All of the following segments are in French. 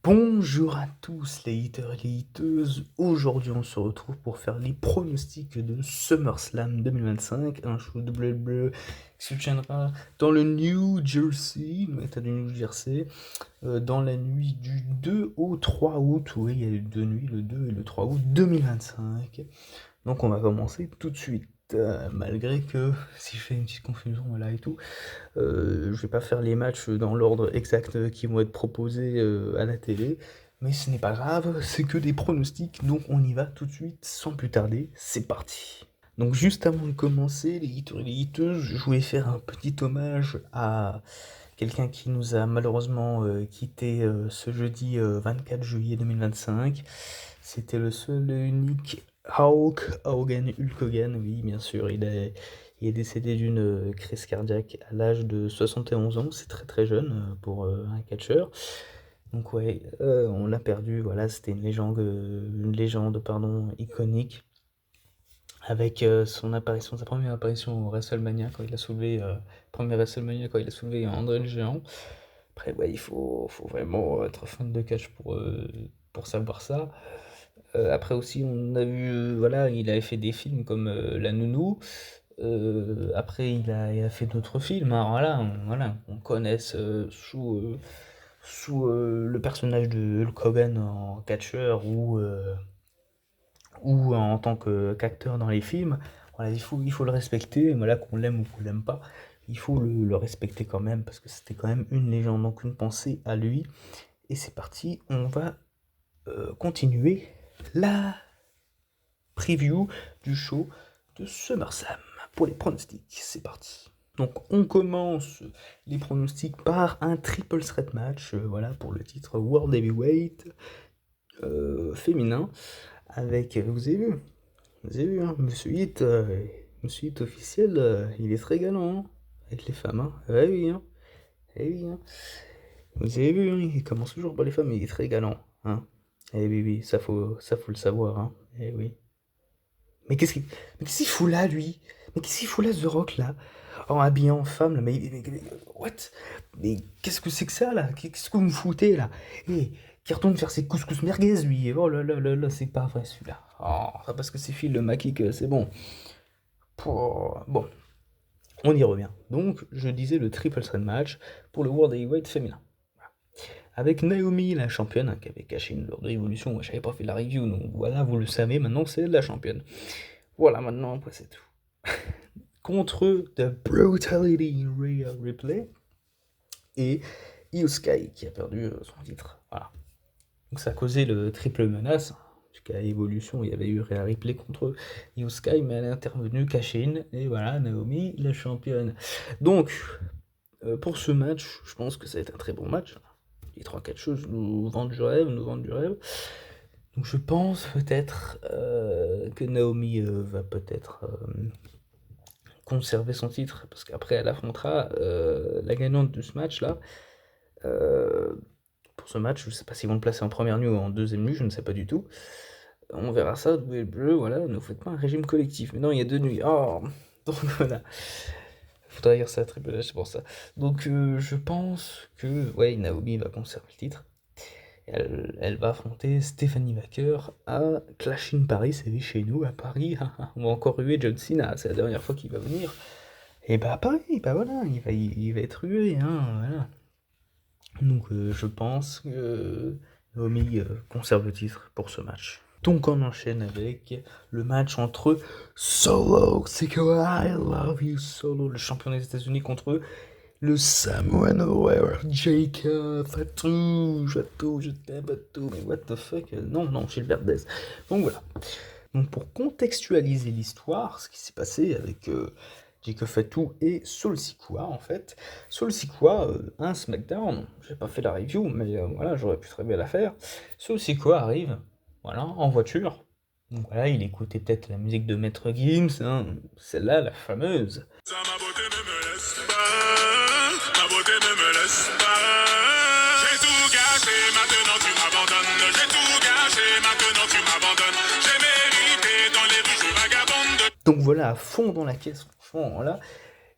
Bonjour à tous les haters et les hateuses. Aujourd'hui on se retrouve pour faire les pronostics de SummerSlam 2025, un show de bleu qui se tiendra dans le New Jersey, l'État du New Jersey, dans la nuit du 2 au 3 août. Oui, il y a eu deux nuits, le 2 et le 3 août 2025. Donc on va commencer tout de suite. Malgré que si je fais une petite confusion là et tout, je vais pas faire les matchs dans l'ordre exact qui vont être proposés à la télé, mais ce n'est pas grave, c'est que des pronostics, donc on y va tout de suite sans plus tarder, c'est parti. Donc juste avant de commencer, les hitteurs et les hitteuses, je voulais faire un petit hommage à quelqu'un qui nous a malheureusement quitté ce jeudi 24 juillet 2025. C'était le seul et unique Hulk Hogan, oui bien sûr, il est décédé d'une crise cardiaque à l'âge de 71 ans, c'est très très jeune pour un catcheur. Donc ouais, on l'a perdu, voilà, c'était une légende pardon, iconique, avec sa première apparition au WrestleMania quand il a soulevé, première WrestleMania quand il a soulevé André le Géant. Après ouais, il faut vraiment être fan de catch pour savoir ça. Après aussi, on a vu, voilà, il avait fait des films comme La Nounou. Après, il a fait d'autres films, hein, voilà, qu'on connaisse sous le personnage de Hulk Hogan en catcheur ou en tant qu'acteur dans les films. Voilà, il faut le respecter, voilà, qu'on l'aime ou qu'on l'aime pas. Il faut le respecter quand même, parce que c'était quand même une légende, donc une pensée à lui. Et c'est parti, on va continuer la preview du show de SummerSlam pour les pronostics. C'est parti. Donc on commence les pronostics par un triple threat match, voilà, pour le titre World Heavyweight féminin, avec, vous avez vu, hein, Monsieur Hit officiel, il est très galant, hein, avec les femmes, hein. Ouais, oui, hein. Eh oui, hein. Vous avez vu, hein, il commence toujours par les femmes, mais il est très galant, hein. Eh oui, oui, ça faut le savoir, hein. Eh oui. Mais qu'est-ce qu'il fout là, lui? Mais qu'est-ce qu'il fout là, The Rock, là? En habillé en femme, là, what? Mais qu'est-ce que c'est que ça, là? Qu'est-ce que vous me foutez, là? Eh, qui retourne faire ses couscous merguez, lui. Oh là là là là, c'est pas vrai, celui-là. Oh, ça parce que c'est Phil le maquis que c'est bon. Pouah, bon, on y revient. Donc, je disais le triple threat match pour le World Heavyweight féminin. Avec Naomi, la championne, hein, qui avait caché une lors de l'évolution, moi j'avais pas fait la review, donc voilà, vous le savez, maintenant c'est la championne. Voilà, maintenant, après c'est tout. Contre The Brutality Rhea Ripley et Io Sky, qui a perdu son titre. Voilà. Donc ça a causé le triple menace, puisqu'à Evolution, il y avait eu Rhea Ripley contre Io Sky, mais elle est intervenue, cash-in, et voilà, Naomi, la championne. Donc, pour ce match, je pense que ça va être un très bon match. Les 3-4 choses nous vendent du rêve, Donc je pense peut-être que Naomi va peut-être conserver son titre, parce qu'après elle affrontera la gagnante de ce match-là. Pour ce match, je ne sais pas s'ils vont le placer en première nuit ou en deuxième nuit, je ne sais pas du tout. On verra ça, bleu, voilà, ne faites pas un régime collectif. Mais non, il y a 2 nuits. Oh, donc voilà. Faudrait dire ça à Triple H, c'est pour ça. Donc je pense que ouais, Naomi va conserver le titre. Elle va affronter Stephanie Wacker à Clash in Paris, c'est chez nous à Paris. On va encore ruer John Cena, c'est la dernière fois qu'il va venir. Et bah pareil, bah voilà, il va être rué, hein, voilà. Donc je pense que Naomi conserve le titre pour ce match. Donc on enchaîne avec le match entre Solo Sikoa, I Love You Solo, le champion des États-Unis, contre le Samoan Warrior Jacob Fatou, je t'aime Fatou, mais what the fuck, non, Gilbert Dez. Donc voilà. Donc pour contextualiser l'histoire, ce qui s'est passé avec Jacob Fatou et Sol Sikoa, en fait. Sol Sikoa, un SmackDown, j'ai pas fait la review, mais voilà, j'aurais pu très bien la faire. Sol Sikoa arrive, voilà, en voiture. Donc voilà, il écoutait peut-être la musique de Maître Gims, hein, celle-là, la fameuse. Ma beauté ne me laisse pas, ma beauté ne me laisse pas. J'ai tout gâché, maintenant tu m'abandonnes. J'ai tout gâché, maintenant tu m'abandonnes. J'ai mérité dans les rues, je vagabonde. Donc voilà, à fond dans la caisse, franchement, voilà.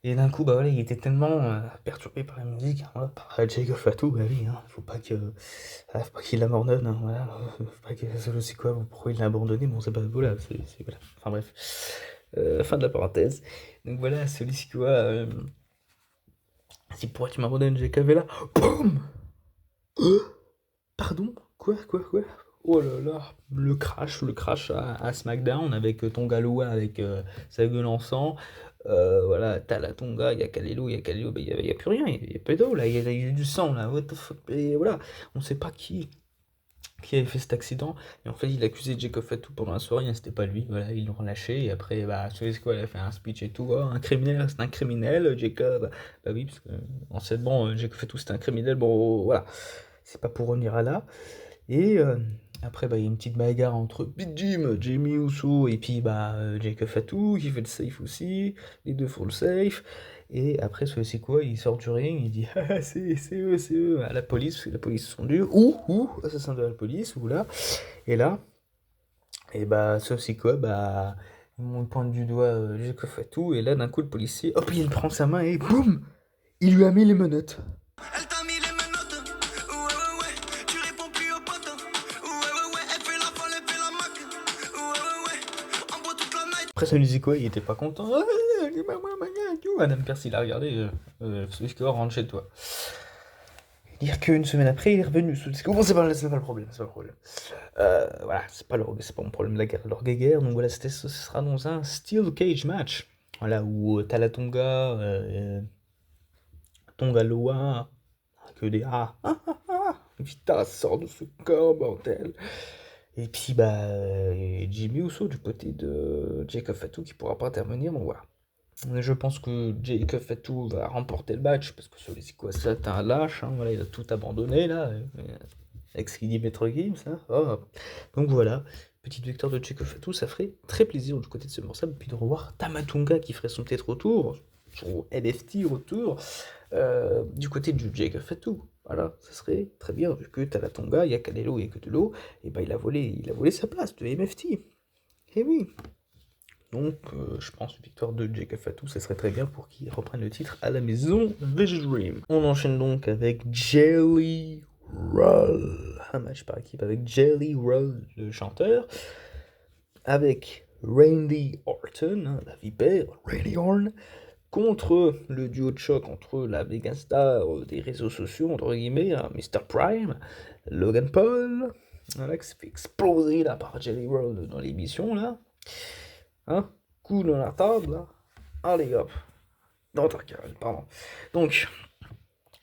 Et d'un coup, bah voilà, il était tellement perturbé par la musique, hein, voilà, par Jacob Fatou, bah oui, hein, faut pas qu'il l'abandonne, hein, voilà, faut pas que ça c'est quoi, pourquoi il l'a abandonné, bon c'est pas, voilà, voilà, enfin bref, fin de la parenthèse. Donc voilà, celui-ci quoi, c'est pourquoi tu m'abandonnes, Jacob est là, BOUM! Pardon? Quoi? Oh là là, le crash à SmackDown avec Tonga Loa avec sa gueule en sang. Voilà, t'as la Tonga, il y a Kalelo, bah, y a plus rien, il y a plus d'eau là, il y a du sang là, what the fuck. Et voilà, on sait pas qui avait fait cet accident. Et en fait, il accusait Jacob Fatou pendant la soirée, hein, c'était pas lui, voilà, ils l'ont relâché. Et après, bah, tu sais quoi, il a fait un speech et tout. Oh, un criminel, c'est un criminel, Jacob. Bah oui, parce que on sait bon, Jacob Fatou c'était un criminel, bon voilà, c'est pas pour revenir à là. Et après, bah, il y a une petite bagarre entre Big Jim, Jamie Uso, et puis bah, Jacob Fatou qui fait le safe aussi. Les deux font le safe. Et après, c'est quoi? Il sort du ring, il dit ah, c'est eux, à la police, parce que la police sont durs. Ou, assassin de la police, ou là. Et là, et bah, c'est quoi? Bah, il pointe du doigt Jacob Fatou, et là, d'un coup, le policier, hop, il prend sa main et boum! Il lui a mis les menottes. Elle t'a mis les menottes, ouais, tu réponds plus aux potes, ouais, elle fait la folle, elle fait la mac, ouais, on boit toute la night. Après, ça lui dit quoi? Il était pas content. Ah, Madame Percy l'a regardé. Score, rentre chez toi. Dire qu'une semaine après, il est revenu sous le discours. Bon, c'est pas le problème, c'est pas le problème. Voilà, c'est pas mon problème de la guerre, leur guerre. Donc voilà, ce sera dans un Steel Cage match. Voilà, où t'as la Tonga, Tonga Loa, que des Vita sort de ce corps, bordel. Et puis, bah, Jimmy Uso du côté de Jacob Fatou qui pourra pas intervenir, donc voilà. Je pense que Jacob Fatou va remporter le match parce que celui-ci quoi, c'est un lâche, hein, voilà, il a tout abandonné là, avec ce qu'il dit Maître Gims, hein, oh. Donc voilà, petite victoire de Jacob Fatou, ça ferait très plaisir du côté de ce morceau, puis de revoir Tamatunga qui ferait son peut-être retour, son LFT retour, du côté de Jacob Fatou. Voilà, ça serait très bien, vu que t'as la Tonga, il y a Canelo, il y a que de l'eau, et bah il a volé sa place de MFT. Eh oui. Donc, je pense une victoire de Jacob Fatou, ça serait très bien pour qu'il reprenne le titre à la maison Vicious Dream. On enchaîne donc avec Jelly Roll, un match par équipe avec Jelly Roll, le chanteur, avec Randy Orton, hein, la vipère, Randy Orton, contre le duo de choc entre la méga star des réseaux sociaux, entre guillemets, hein, Mr. Prime, Logan Paul, voilà, qui s'est fait exploser là par Jelly Roll dans l'émission là. Hein? Coup dans la table, là. Allez hop. Dans ta gueule, pardon. Donc,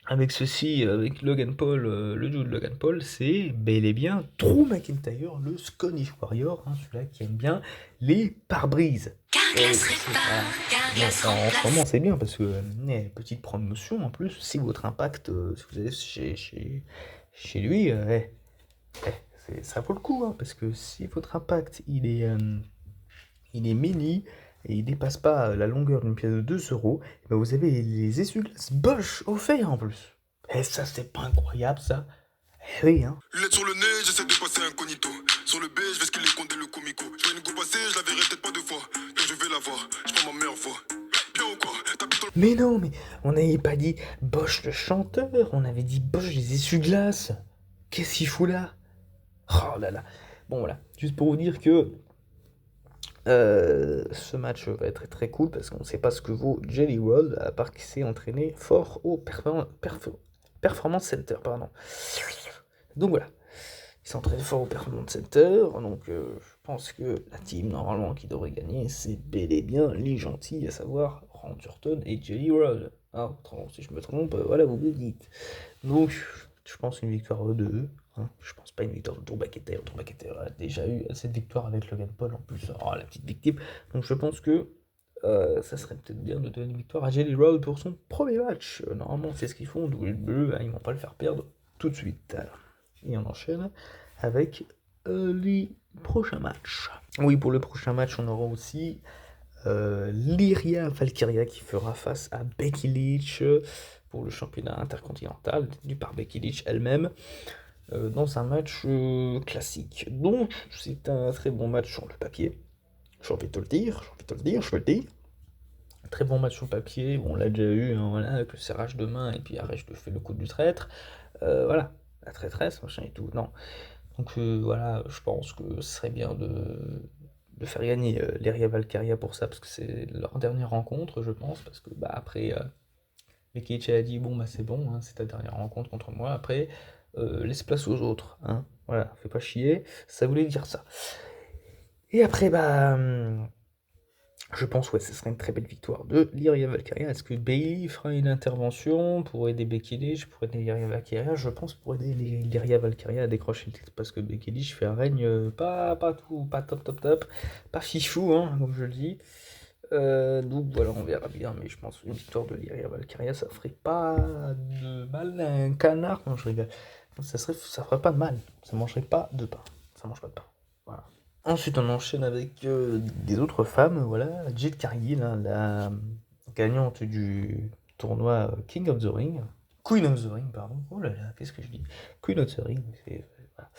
avec ceci, avec Logan Paul, le duo de Logan Paul, c'est bel et bien Drew McIntyre, le Scottish Warrior, hein, celui-là qui aime bien les pare-brises. En ce moment, c'est bien parce que, petite promotion en plus, si votre impact, si vous allez chez lui, ça vaut le coup, hein, parce que si votre impact il est mini et il dépasse pas la longueur d'une pièce de 2 euros, et ben vous avez les essuie-glaces Bosch offerts en plus. Et ça, c'est pas incroyable ça? Eh oui, hein. Lunette sur le nez, j'essaie de passer incognito. Sur le B, je vais ce qu'il est condé le comico. Je vais une go passer, je la verrai peut-être pas deux fois. Mais je vais la voir, je prends ma meilleure voix. Bien ou quoi? T'habites dans le... Mais non, mais on n'avait pas dit Bosch le chanteur, on avait dit Bosch les essuie-glaces. Qu'est-ce qu'il fout là? Oh là là. Bon voilà, juste pour vous dire que ce match va être très cool parce qu'on ne sait pas ce que vaut Jelly Roll, à part qu'il s'est entraîné fort au Performance Center. Pardon. Donc voilà, il s'entraîne fort au Performance Center, donc je pense que la team normalement qui devrait gagner, c'est bel et bien les gentils, à savoir Randy Orton et Jelly Roll. Ah, si je me trompe, voilà, vous me dites. Donc, je pense une victoire de eux. Hein. Je pense pas une victoire de Drew McIntyre. Drew McIntyre a déjà eu cette victoire avec Logan Paul en plus. Oh, la petite victime. Donc je pense que ça serait peut-être bien de donner une victoire à Jelly Roll pour son premier match. Normalement, c'est ce qu'ils font. WWE, hein, ils vont pas le faire perdre tout de suite. Et on enchaîne avec les prochains matchs. Oui, pour le prochain match, on aura aussi Lyria Valkyria qui fera face à Becky Lynch pour le championnat intercontinental, détenu par Becky Lynch elle-même, dans un match classique. Donc, c'est un très bon match sur le papier. Je vais te le dire. très bon match sur papier, on l'a déjà eu, hein, voilà, avec le serrage de main, et puis après je te fais le coup du traître, voilà, la traîtresse, machin et tout, non. Donc voilà, je pense que ce serait bien de faire gagner Leria Valkyria pour ça, parce que c'est leur dernière rencontre, je pense, parce que bah, après, Becky Lynch a dit bon bah c'est bon, hein, c'est ta dernière rencontre contre moi, après laisse place aux autres, hein, voilà, fais pas chier, ça voulait dire ça. Et après bah je pense ouais, ce serait une très belle victoire de Lyria Valkyria. Est-ce que Bailey fera une intervention pour aider Becky Lynch, pour aider Lyria Valkyria? Je pense pour aider Lyria Valkyria à décrocher le titre, parce que Becky Lynch fait un règne pas tout, pas top top top, pas fichou, hein, comme je le dis. Donc voilà, on verra bien, mais je pense une victoire de Lyria Valkyria, ça ferait pas de mal à un canard. Non, je rigole. Ça ferait pas de mal. Ça mangerait pas de pain. Ça mange pas de pain. Voilà. Ensuite, on enchaîne avec des autres femmes. Voilà, Jade Cargill, hein, la gagnante du tournoi King of the Ring. Queen of the Ring, pardon. Oh là là, qu'est-ce que je dis? Queen of the Ring. Voilà.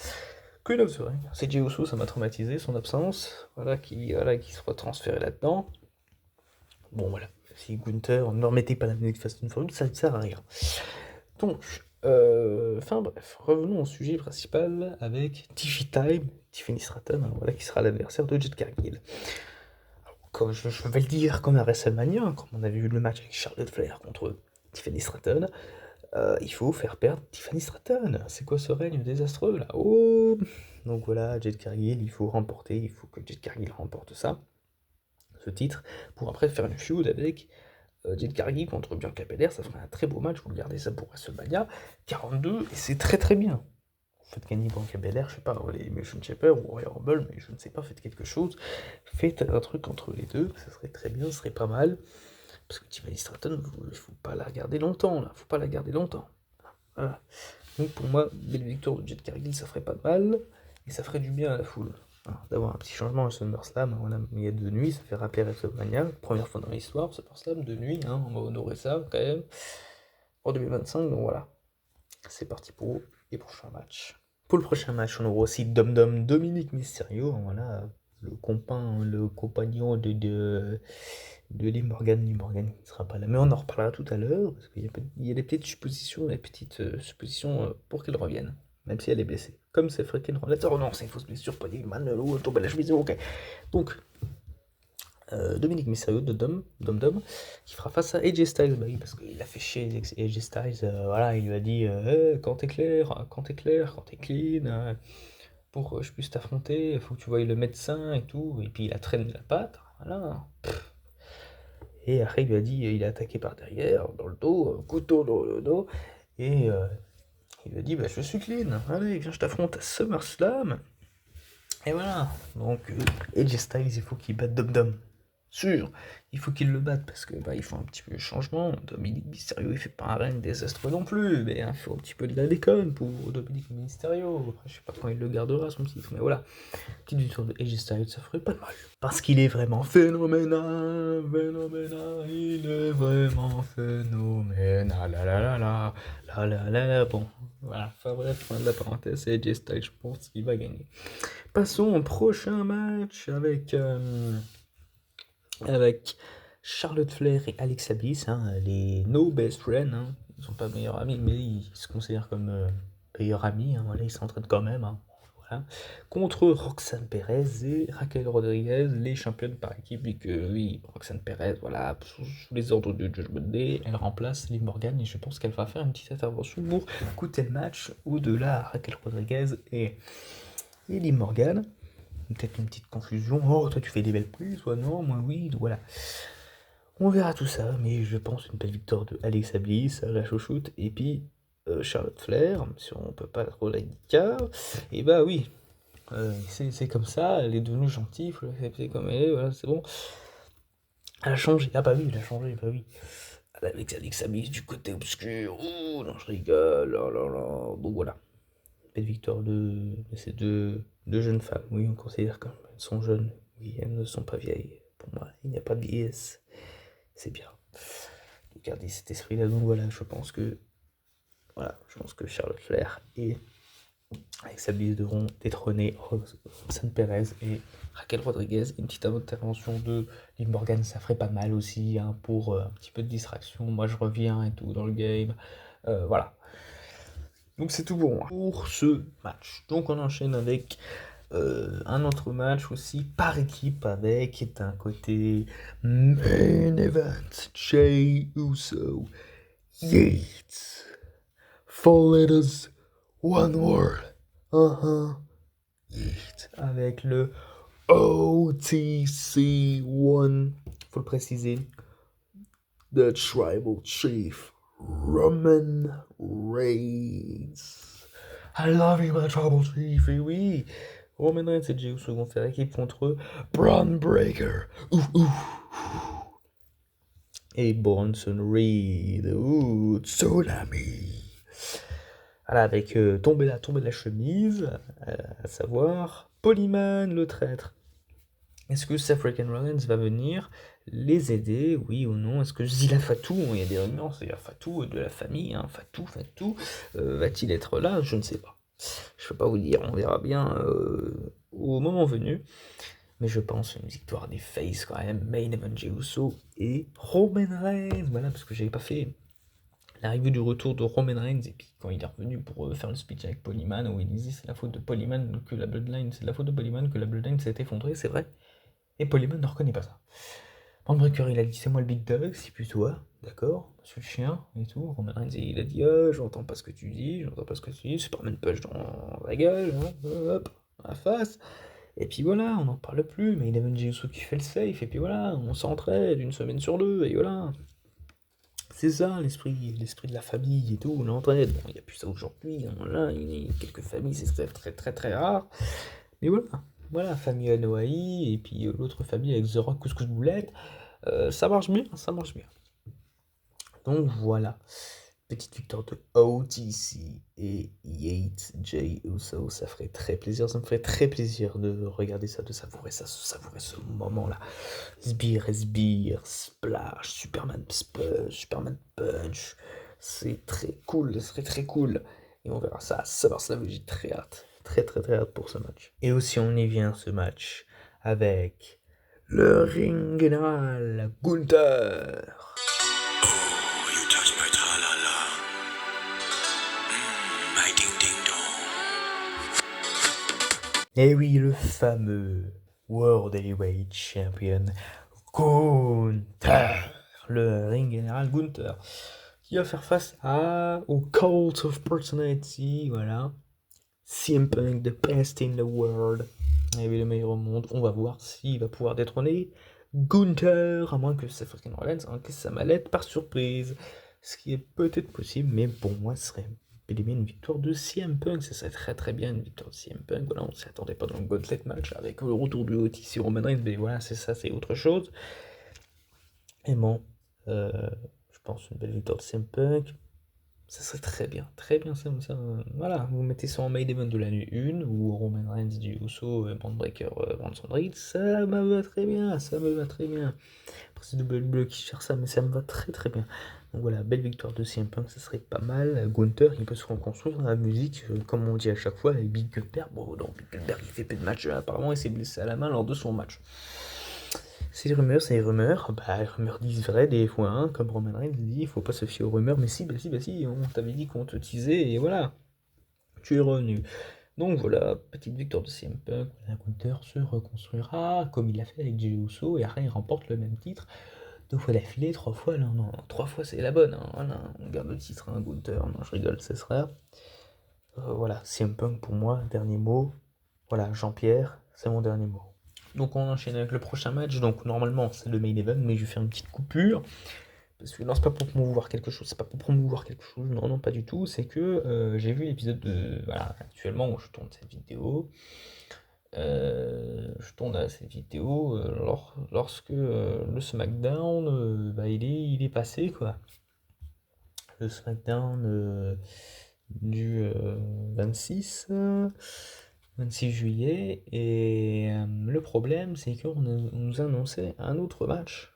Queen of the Ring. C'est Jey Uso, ça m'a traumatisé, son absence. Voilà, qui sera transféré là-dedans. Bon, voilà. Si Gunther, ne remettez pas la musique Fast and Furious, ça ne sert à rien. Donc, enfin bref, revenons au sujet principal avec Tiffany Stratton, hein, voilà, qui sera l'adversaire de Jade Cargill. Comme je vais le dire, comme à WrestleMania, hein, comme on avait vu le match avec Charlotte Flair contre Tiffany Stratton, il faut faire perdre Tiffany Stratton. C'est quoi ce règne désastreux là? Oh. Donc voilà, Jade Cargill, il faut que Jade Cargill remporte ça, ce titre, pour après faire une feud avec Jade Cargill contre Bianca Belair. Ça ferait un très beau match, vous regardez ça pour WrestleMania 42, et c'est très très bien. Faites gagner Bianca Belair, je sais pas, les Mission Shaper ou Royal Rumble, mais je ne sais pas, faites quelque chose, faites un truc entre les deux, ça serait très bien, ça serait pas mal, parce que Tiffany Stratton, faut pas la garder longtemps, là, faut pas la garder longtemps. Voilà. Donc pour moi, belle victoire de Jade Cargill, ça ferait pas de mal, et ça ferait du bien à la foule. Voilà, d'avoir un petit changement à SummerSlam, voilà, il y a de nuit, ça fait rappeler WrestleMania, première fois dans l'histoire, SummerSlam de nuit, hein, on va honorer ça quand même, en 2025, donc voilà. C'est parti pour les prochains matchs. Pour le prochain match, on aura aussi Dom Dom Dominique Mysterio, voilà, le compagnon de Lee Morgan qui ne sera pas là. Mais on en reparlera tout à l'heure, parce qu'il y a des petites suppositions, pour qu'il revienne, même si elle est blessée. Comme c'est freaking Rollins. Oh non, c'est une fausse blessure, pas Digman, tombe à la chemise, ok. Donc, Dominique Mysterio de Dom, qui fera face à AJ Styles, bah oui, parce qu'il a fait chier AJ Styles, voilà, il lui a dit quand t'es clair, quand t'es clean, pour que je puisse t'affronter, il faut que tu voyes le médecin et tout, et puis il a traîné la patte, voilà. Et après il lui a dit, il est attaqué par derrière, dans le dos, couteau dans le dos, et il lui a dit, bah je suis clean, allez, viens, je t'affronte à SummerSlam, et voilà. Donc AJ Styles, il faut qu'il batte Dom Dom. Sûr, il faut qu'il le batte parce que bah, il faut un petit peu de changement. Dominique Mysterio, il fait pas un règne désastreux non plus, mais il faut un petit peu de la déconne pour Dominique Mysterio. Après, je sais pas quand il le gardera son titre, mais voilà. Petite victoire de AJ Styles, ça ferait pas de mal. Parce qu'il est vraiment phénoménal, il est vraiment phénoménal, la. Bon, voilà, enfin bref, fin de la parenthèse, AJ Styles, je pense qu'il va gagner. Passons au prochain match avec Charlotte Flair et Alexa Bliss, hein, les no best friends, hein. Ils sont pas meilleurs amis, mais ils se considèrent comme meilleurs amis, hein, voilà, ils s'entraident quand même, hein, voilà. Contre Roxanne Perez et Raquel Rodriguez, les championnes par équipe, et que oui, Roxanne Perez, voilà, sous les ordres de Judgment Day, elle remplace Liv Morgan, et je pense qu'elle va faire une petite intervention pour coûter le match au-delà Raquel Rodriguez et Liv Morgan. Peut-être une petite confusion. Oh, toi tu fais des belles prises, toi non, moi oui, donc voilà. On verra tout ça, mais je pense une belle victoire de Alexa Bliss, la chouchoute, et puis Charlotte Flair, si on peut pas trop la guitare, et bah oui, c'est comme ça, elle est devenue gentille, il faut l'accepter comme elle est, voilà, c'est bon. Elle a changé, ah bah oui, elle a changé, bah oui. Avec Alexa Bliss du côté obscur, oh non, je rigole, oh là là, donc voilà. Belle victoire de ces deux jeunes femmes. Oui, on considère qu'elles sont jeunes. Oui, elles ne sont pas vieilles. Pour moi, il n'y a pas de vieillesse. C'est bien. Gardez cet esprit-là. Donc voilà, je pense que Charlotte Flair et avec celle ils devront détrôner Roxanne Perez et Raquel Rodriguez. Une petite intervention de Liv Morgan, ça ferait pas mal aussi, hein, pour un petit peu de distraction. Moi je reviens et tout dans le game. Voilà. Donc c'est tout pour moi pour ce match. Donc on enchaîne avec un autre match aussi par équipe avec d'un côté Main Event Jey Uso Yates. Four letters, one word. Yates. Avec le OTC1, faut le préciser, The Tribal Chief Roman Reigns. I love you, my Tribal Chief. Et oui, Roman Reigns et Jey Uso vont faire équipe contre Braun Breaker. Et Bronson Reed. Tsunami. Voilà, avec tomber de la chemise, à savoir Polyman le traître. Est-ce que Seth Rollins va venir les aider, oui ou non? Est-ce que Zila Fatou, il y a des rumeurs, c'est-à-dire Fatou de la famille, hein, Fatou, va-t-il être là? Je ne sais pas. Je ne peux pas vous dire, on verra bien au moment venu. Mais je pense une victoire des Face quand même, Main Event Jey Uso et Roman Reigns. Voilà, parce que j'avais pas fait la review du retour de Roman Reigns, et puis quand il est revenu pour faire le speech avec Polyman, où il disait c'est la faute de Polyman que la Bloodline, c'est la faute de Polyman que la Bloodline s'est effondrée, c'est vrai. Et Polyman ne reconnaît pas ça. Breaker, il a dit c'est moi le Big Dog, c'est plus toi, d'accord, monsieur le chien, et tout. Roman Reigns, il a dit j'entends pas ce que tu dis, Superman Punch dans la gueule, hein, hop, à la face. Et puis voilà, on n'en parle plus, mais il y a même Jeyuso qui fait le safe, et puis voilà, on s'entraide une semaine sur deux, et voilà. C'est ça l'esprit de la famille et tout, l'entraide. Bon, il n'y a plus ça aujourd'hui, hein, là, il y a quelques familles, c'est très très très très rare. Mais voilà, famille Anoa'i, et puis l'autre famille avec The Rock, Couscous Boulette, ça marche bien, ça marche bien. Donc voilà, petite victoire de OTC et Yates, Jey Uso, ça ferait très plaisir, ça me ferait très plaisir de regarder ça, de savourer ça, savourer ce moment-là. Sbire, Splash, Superman Punch, c'est très cool, ce serait très cool. Et on verra ça, Barcelone, j'ai très hâte, très très très hâte pour ce match. Et aussi on y vient ce match avec le ring général Gunther. Oh, you touch my tra-la-la. My ding-ding-dong. Et oui, le fameux World Heavyweight Champion Gunther, le ring général Gunther, qui va faire face au Cult of Personality, voilà. CM Punk, the best in the world, et oui, le meilleur au monde. On va voir s'il va pouvoir détrôner Gunther, à moins que Seth Rollins encaisse sa mallette par surprise, ce qui est peut-être possible, mais pour moi, ce serait bel et bien une victoire de CM Punk. Ça serait très très bien une victoire de CM Punk. Voilà, on ne s'y attendait pas dans le Gauntlet match avec le retour du OTC Roman Reigns, mais voilà, c'est ça, c'est autre chose. Et bon, je pense une belle victoire de CM Punk. Ça serait très bien ça. Voilà, vous mettez ça en main event de la nuit 1, ou Roman Reigns du Uso, Bandbreaker, Bronson Reed, ça me va très bien, ça me va très bien. Après c'est WWE qui cherche ça, mais ça me va très très bien. Donc voilà, belle victoire de CM Punk, ça serait pas mal. Gunther, il peut se reconstruire dans la musique, comme on dit à chaque fois, avec Big Goldberg. Bon, non, Big Goldberg, il fait peu de matchs, apparemment il s'est blessé à la main lors de son match. C'est les rumeurs. Bah, les rumeurs disent vrai des fois, hein, comme Roman Reigns dit, il faut pas se fier aux rumeurs, mais si, on t'avait dit qu'on te teasait, et voilà, tu es revenu. Donc voilà, petite victoire de CM Punk, Gunther se reconstruira, comme il l'a fait avec Jey Uso, et après il remporte le même titre, 2 fois d'affilée, 3 fois, non, 3 fois c'est la bonne, hein, voilà, on garde le titre, hein, Gunther, non je rigole, ce sera. Voilà, CM Punk pour moi, dernier mot, voilà, Jean-Pierre, c'est mon dernier mot. Donc on enchaîne avec le prochain match. Donc normalement c'est le main event, mais je vais faire une petite coupure. Parce que non, c'est pas pour promouvoir quelque chose, non, pas du tout. C'est que j'ai vu l'épisode de. Voilà, actuellement où je tourne cette vidéo. Je tourne à cette vidéo lorsque le SmackDown, bah, il est passé, quoi. Le SmackDown du 26. 26 juillet, et le problème c'est qu'on nous annonçait un autre match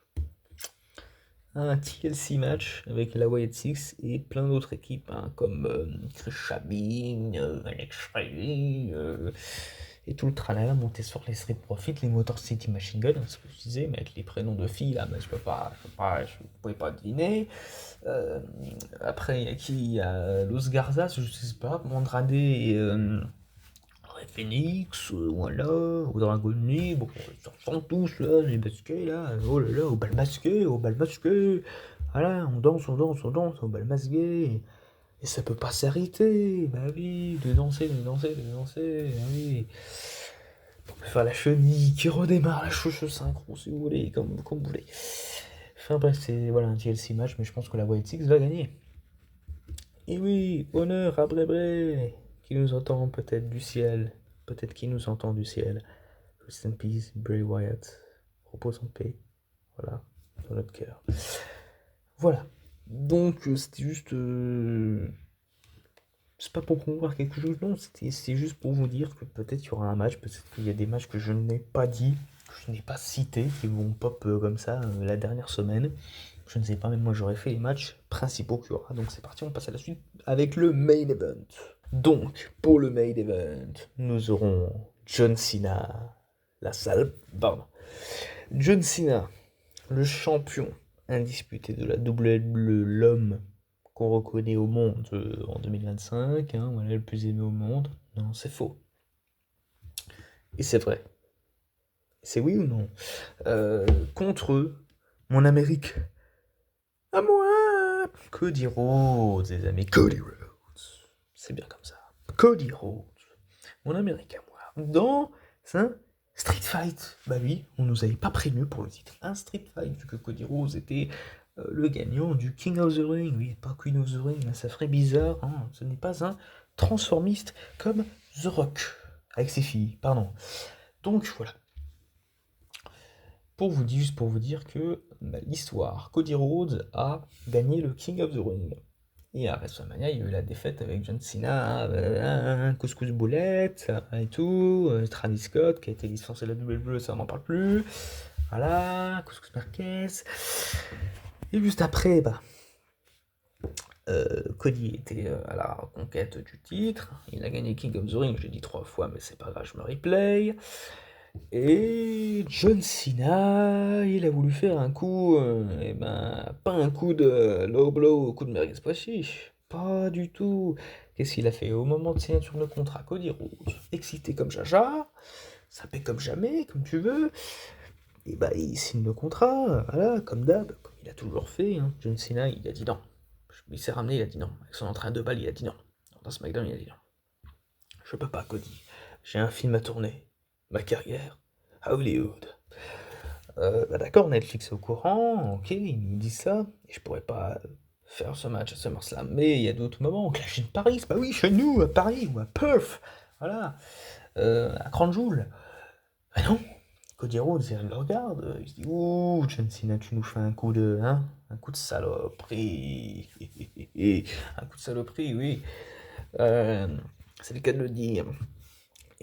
un TLC match avec la Wyatt Six et plein d'autres équipes, hein, comme Chris Sabin, Alex Riley, et tout le tralala monté sur les Street Profits, les Motor City Machine Gun, ce que je disais, mais avec les prénoms de filles là, mais je pouvais pas deviner. Après, il y a qui? Il y a Los Garzas, je sais pas, Andrade et Ray Phoenix, voilà, au Dragon Lee, bon, ils s'en font tous là, les basquets là, oh là là, au bal masqué, voilà, on danse, au bal masqué, et ça peut pas s'arrêter, bah oui, de danser, bah oui. On peut faire la chenille qui redémarre la chouche synchro si vous voulez, comme vous voulez. Enfin bref, c'est voilà un TLC match, mais je pense que la White Six va gagner. Et oui, honneur à Bray, qui nous entend peut-être du ciel, peut-être qui nous entend du ciel. Rest in peace, Bray Wyatt. Repose en paix, voilà, dans notre cœur. Voilà. Donc c'était juste c'est pas pour promouvoir quelque chose, non, c'était juste pour vous dire que peut-être il y aura un match, peut-être qu'il y a des matchs que je n'ai pas dit, que je n'ai pas cités, qui vont pop comme ça la dernière semaine. Je ne sais pas, même moi j'aurais fait les matchs principaux qu'il y aura. Donc c'est parti, on passe à la suite avec le main event. Donc, pour le main event, nous aurons John Cena, la salle, pardon. John Cena, le champion indisputé de la WWE, l'homme qu'on reconnaît au monde en 2025, hein, voilà, le plus aimé au monde. Non, c'est faux. Et c'est vrai. C'est oui ou non? Contre eux, mon Amérique. À moi! Cody Rhodes, les amis. Cody Rhodes. C'est bien comme ça. Cody Rhodes. Mon Amérique à moi. Dans un Street Fight. Bah oui, on nous avait pas prévenu pour le titre. Un Street Fight, vu que Cody Rhodes était le gagnant du King of the Ring. Oui, pas Queen of the Ring, ça ferait bizarre. Hein. Ce n'est pas un transformiste comme The Rock. Avec ses filles, pardon. Donc voilà. Juste pour vous dire que l'histoire, Cody Rhodes a gagné le King of the Ring. Et à WrestleMania, il y a eu la défaite avec John Cena, couscous boulette, et tout, Travis Scott qui a été licencié de la WWE, ça on n'en parle plus. Voilà, couscous Marquez. Et juste après, Cody était à la conquête du titre. Il a gagné King of the Ring, je l'ai dit 3 fois, mais c'est pas grave, je me replay. Et John Cena, il a voulu faire un coup, pas un coup de low blow, coup de merguez pois chiche, pas du tout. Qu'est-ce qu'il a fait au moment de signature de contrat? Cody Rhodes, excité comme Jaja, sapé comme jamais, comme tu veux, et il signe le contrat, voilà, comme d'hab, comme il a toujours fait. Hein. John Cena, il a dit non. Il s'est ramené, il a dit non. Avec son entrain de balle, il a dit non. Dans SmackDown, il a dit non. Je peux pas, Cody. J'ai un film à tourner. Ma carrière à Hollywood. D'accord, Netflix est au courant, ok, ils nous disent ça, et je pourrais pas faire ce match à SummerSlam, mais il y a d'autres moments, Clash in Paris, bah oui, chez nous, à Paris, ou à Perth, voilà, à Cranjoul. Ah non, Cody Rhodes, il le regarde, il se dit, ouh, John Cena, tu nous fais un coup de, hein, un coup de saloperie, un coup de saloperie, oui, c'est le cas de le dire.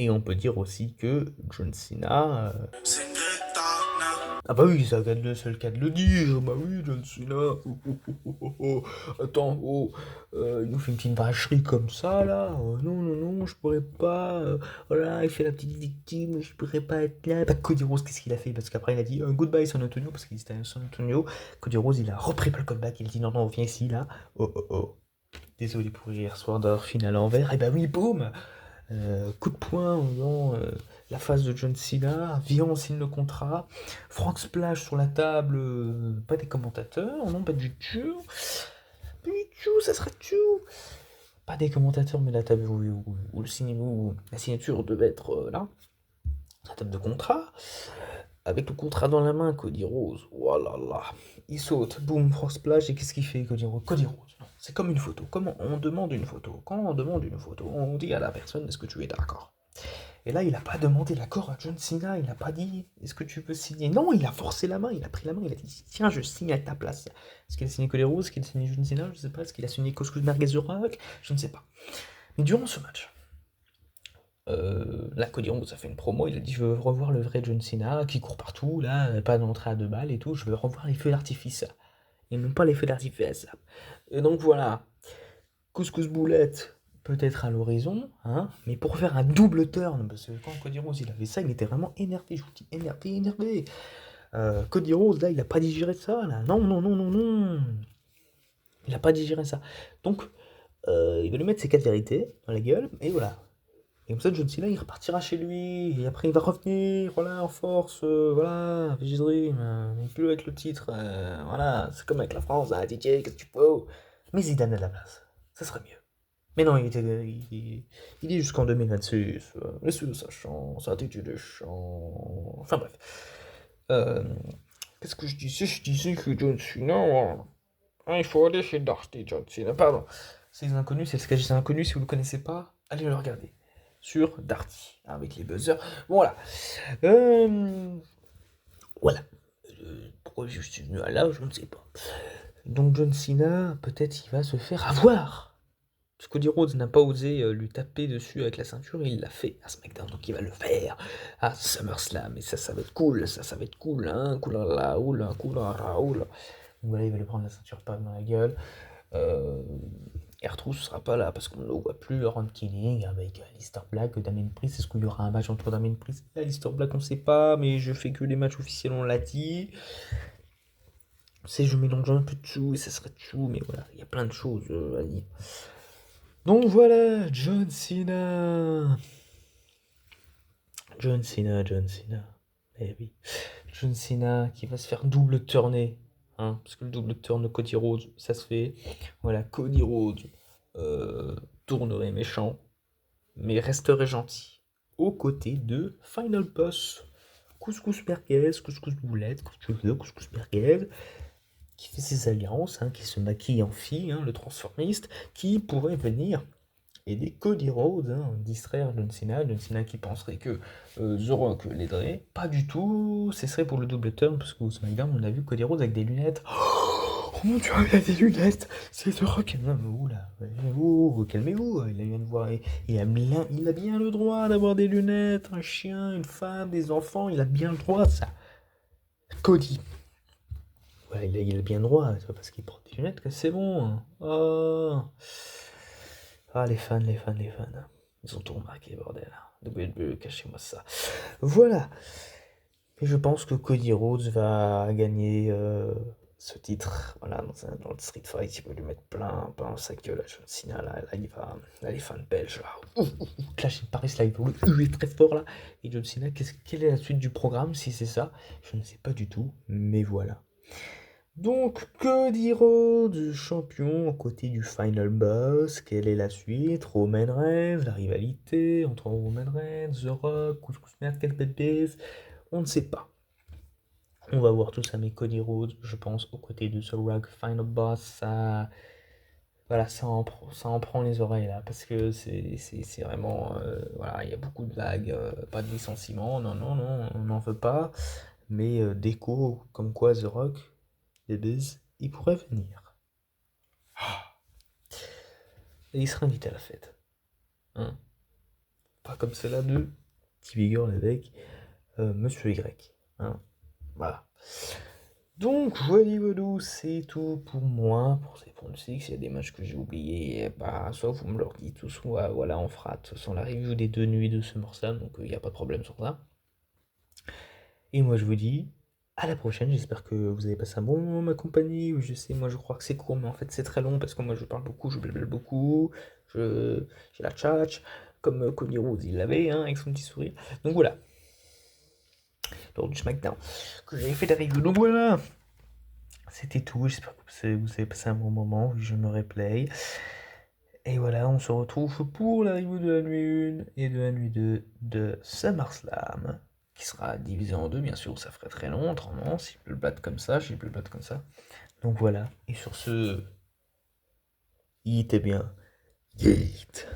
Et on peut dire aussi que John Cena. Ah bah oui, c'est le cas de le dire. Bah oui, John Cena. Attends, il nous fait une petite vacherie comme ça là. Non, non, non, je pourrais pas. Voilà, il fait la petite victime, je pourrais pas être là. Bah Cody Rhodes, qu'est-ce qu'il a fait? Parce qu'après il a dit goodbye San Antonio, parce qu'il était à San Antonio. Cody Rhodes, il a repris pas le comeback, il a dit non, non, viens ici là. Oh, oh, oh. Désolé pour hier soir d'heure finale à l'envers. Et bah oui, boum! Coup de poing dans la face de John Cena, viens on signe le contrat, Frank Splash sur la table, pas des commentateurs, non pas du tout, ça serait tout, pas des commentateurs mais la table où la signature devait être là, la table de contrat, avec le contrat dans la main, Cody Rhodes, voilà là, il saute, boum, Frank Splash, et qu'est-ce qu'il fait Cody Rhodes? Non, c'est comme une photo, comment on demande une photo? Quand on demande une photo, on dit à la personne, est-ce que tu es d'accord? Et là, il n'a pas demandé l'accord à John Cena, il n'a pas dit, est-ce que tu peux signer? Non, il a forcé la main, il a pris la main, il a dit, tiens, je signe à ta place. Est-ce qu'il a signé Cody Rhodes? Est-ce qu'il a signé John Cena? Je ne sais pas. Est-ce qu'il a signé Couscous Merguez The Rock? Je ne sais pas. Mais durant ce match, là, Cody Rhodes a fait une promo, il a dit, je veux revoir le vrai John Cena, qui court partout, là, pas d'entrée à 2 balles et tout, je veux revoir les feux d'artifice. et non pas les feux d'artifice. Et donc voilà, Couscous Boulette peut-être à l'horizon, hein, mais pour faire un double turn, parce que quand Cody Rhodes il avait ça, il était vraiment énervé, je vous dis énervé. Cody Rhodes là, il a pas digéré ça, là, non, il a pas digéré ça. Donc il va lui mettre ses 4 vérités dans la gueule, et voilà. Et comme ça, John Cena, il repartira chez lui, et après, il va revenir, voilà, en force, voilà, Veggie Dream, il peut être le titre, voilà, c'est comme avec la France, hein, DJ, qu'est-ce que tu peux. Mais Zidane à la place, ça serait mieux. Mais non, il est jusqu'en 2026, laissez-le sa chance, attitude de chance, enfin bref. Euh, Qu'est-ce que je disais? Je disais que John Cena, il faut aller chez Darty, John Cena, pardon. C'est les inconnus, c'est le sketch des inconnus, si vous ne le connaissez pas, allez le regarder. Sur Darty, avec les buzzers. Bon, voilà. Euh, voilà. Pourquoi je suis venu à là, je ne sais pas. Donc John Cena, peut-être il va se faire avoir. Parce que Cody Rhodes n'a pas osé lui taper dessus avec la ceinture, et il l'a fait à SmackDown, donc il va le faire à SummerSlam. Et ça va être cool, ça va être cool, hein. Cool, là, oula, cool, là, oula. Donc voilà, il va lui prendre la ceinture pas dans la gueule. R-Truth ne sera pas là parce qu'on ne le voit plus. Ron Killing avec Aleister Black, Damien Priest. Est-ce qu'il y aura un match entre Damien Priest et Aleister Black? On ne sait pas, mais je fais que les matchs officiels, on l'a dit. C'est je mélange un peu de tout et ça serait de tout, mais voilà, il y a plein de choses à dire. Donc voilà, John Cena. John Cena. Eh oui. John Cena qui va se faire double turner. Hein, parce que le double turn de Cody Rhodes, ça se fait. Voilà, Cody Rhodes tournerait méchant, mais resterait gentil. Aux côtés de Final Boss. Couscous merguez, couscous boulette, couscous merguez, qui fait ses alliances, hein, qui se maquille en fille, hein, le transformiste, qui pourrait venir aider Cody Rhodes, hein, distraire John Cena qui penserait que The Rock l'aiderait. Pas du tout, ce serait pour le double turn, parce qu'au SmackDown, on a vu Cody Rhodes avec des lunettes. Oh mon dieu, il a des lunettes, c'est The Rock. Non, mais où là, calmez-vous, il a bien le droit d'avoir des lunettes, un chien, une femme, des enfants, il a bien le droit de ça. Cody. Ouais, il a bien le droit, c'est pas parce qu'il porte des lunettes que c'est bon. Hein. Oh. Ah, les fans. Ils ont tout remarqué, bordel. WWE, cachez-moi ça. Voilà. Et je pense que Cody Rhodes va gagner ce titre. Voilà, dans le Street Fight, il va lui mettre plein sa gueule à John Cena. Là, il va. Là, les fans belges, là. Clash in Paris, là, il va le huer très fort, là. Et John Cena, quelle est la suite du programme, si c'est ça? Je ne sais pas du tout, mais voilà. Donc, Cody Rhodes, champion, aux côtés du Final Boss. Quelle est la suite? Roman Reigns, la rivalité entre Roman Reigns, The Rock, Couscous Merguez, Bébés. On ne sait pas. On va voir tout ça, mais Cody Rhodes, je pense, aux côtés de The Rock, Final Boss, ça. Voilà, ça en prend les oreilles là, parce que c'est vraiment. Voilà, il y a beaucoup de vagues, pas de licenciement, non, on n'en veut pas. Mais d'écho, comme quoi The Rock, Bébés, il pourrait venir. Et il sera invité à la fête. Hein, pas comme celle-là de TV Girl avec Monsieur Y. Hein, voilà. Donc, voilà, c'est tout pour moi, pour ces pronostics. S'il y a des matchs que j'ai oubliés, bah, soit vous me le dites, ou soit, voilà, on fera de toute façon la review des 2 nuits de SummerSlam, donc il n'y a pas de problème sur ça. Et moi, je vous dis à la prochaine. J'espère que vous avez passé un bon moment en ma compagnie. Je sais, moi, je crois que c'est court, mais en fait, c'est très long, parce que moi, je parle beaucoup, je blabla beaucoup, j'ai la tchatch, comme Cody Rhodes, il l'avait, hein, avec son petit sourire. Donc voilà, lors du SmackDown, que j'avais fait la review. Donc voilà, c'était tout. J'espère que vous avez passé un bon moment. Je me replay. Et voilà, on se retrouve pour la review de la nuit 1 et de la nuit 2 de SummerSlam, qui sera divisé en deux, bien sûr, ça ferait très long, autrement, si je peux le battre comme ça, si je peux le battre comme ça. Donc voilà, et sur ce, il était bien, yeet.